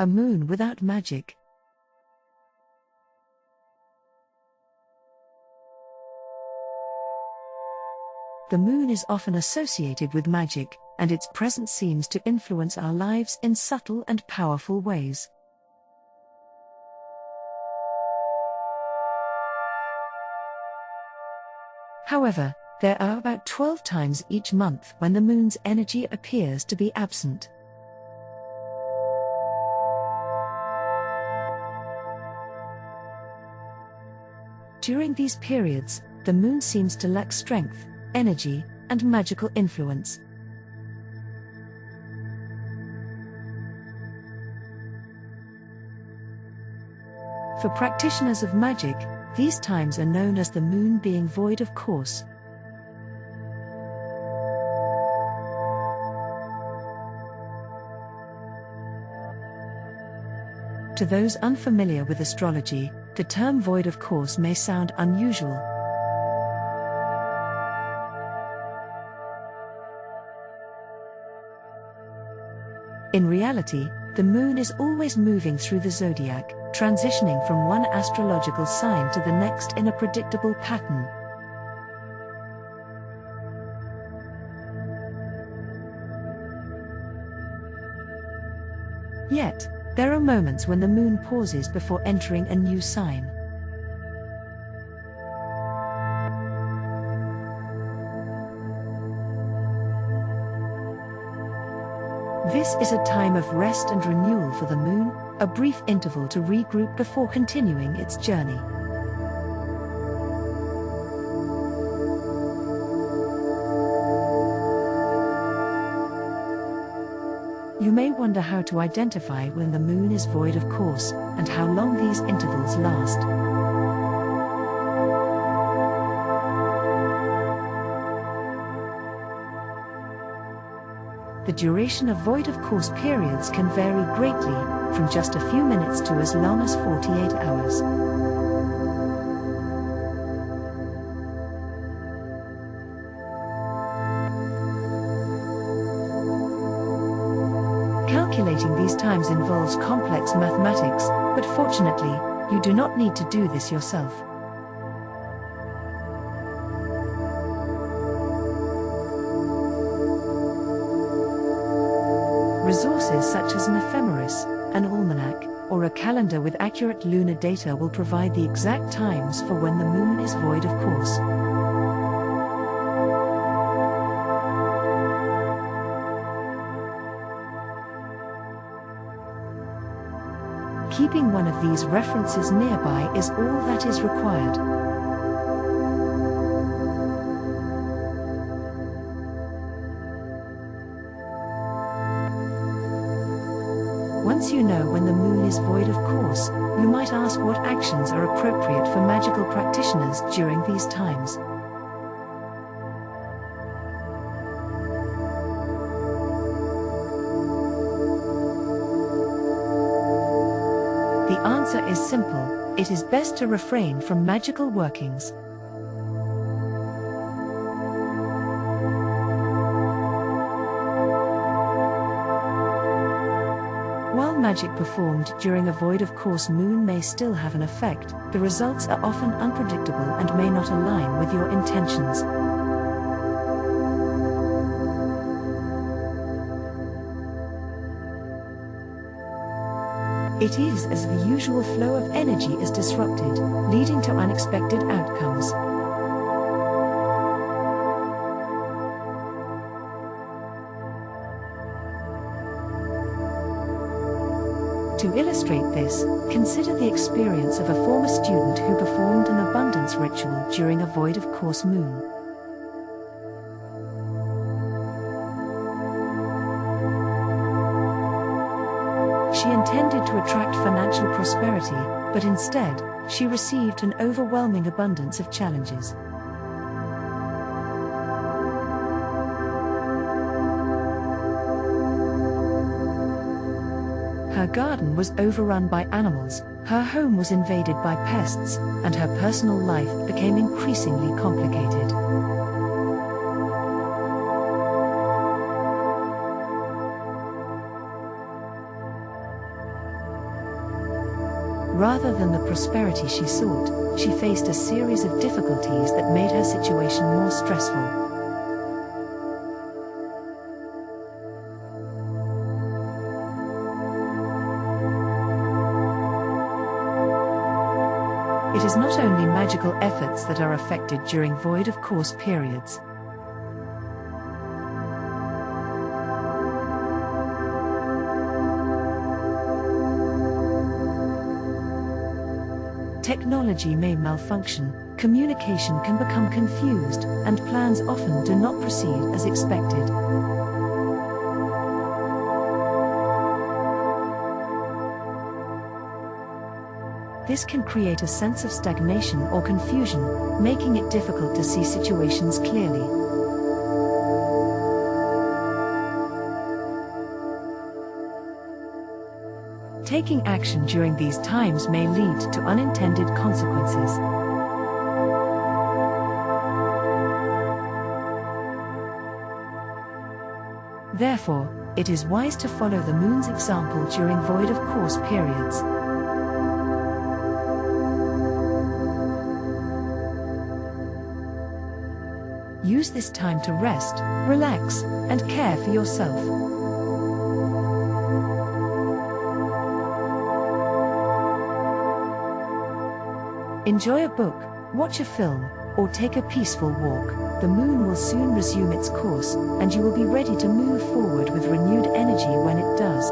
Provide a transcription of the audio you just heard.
A moon without magic. The moon is often associated with magic, and its presence seems to influence our lives in subtle and powerful ways. However, there are about 12 times each month when the moon's energy appears to be absent. During these periods, the moon seems to lack strength, energy, and magical influence. For practitioners of magic, these times are known as the moon being void of course. To those unfamiliar with astrology, the term void of course may sound unusual. In reality, the moon is always moving through the zodiac, transitioning from one astrological sign to the next in a predictable pattern. Yet, there are moments when the moon pauses before entering a new sign. This is a time of rest and renewal for the moon, a brief interval to regroup before continuing its journey. You may wonder how to identify when the moon is void of course, and how long these intervals last. The duration of void of course periods can vary greatly, from just a few minutes to as long as 48 hours. Calculating these times involves complex mathematics, but fortunately, you do not need to do this yourself. Resources such as an ephemeris, an almanac, or a calendar with accurate lunar data will provide the exact times for when the moon is void of course. Keeping one of these references nearby is all that is required. Once you know when the moon is void of course, you might ask what actions are appropriate for magical practitioners during these times. The answer is simple: it is best to refrain from magical workings. While magic performed during a void of course moon may still have an effect, the results are often unpredictable and may not align with your intentions. It is as the usual flow of energy is disrupted, leading to unexpected outcomes. To illustrate this, consider the experience of a former student who performed an abundance ritual during a void of course moon. She intended to attract financial prosperity, but instead, she received an overwhelming abundance of challenges. Her garden was overrun by animals, her home was invaded by pests, and her personal life became increasingly complicated. Rather than the prosperity she sought, she faced a series of difficulties that made her situation more stressful. It is not only magical efforts that are affected during void of course periods. Technology may malfunction, communication can become confused, and plans often do not proceed as expected. This can create a sense of stagnation or confusion, making it difficult to see situations clearly. Taking action during these times may lead to unintended consequences. Therefore, it is wise to follow the moon's example during void of course periods. Use this time to rest, relax, and care for yourself. Enjoy a book, watch a film, or take a peaceful walk. The moon will soon resume its course, and you will be ready to move forward with renewed energy when it does.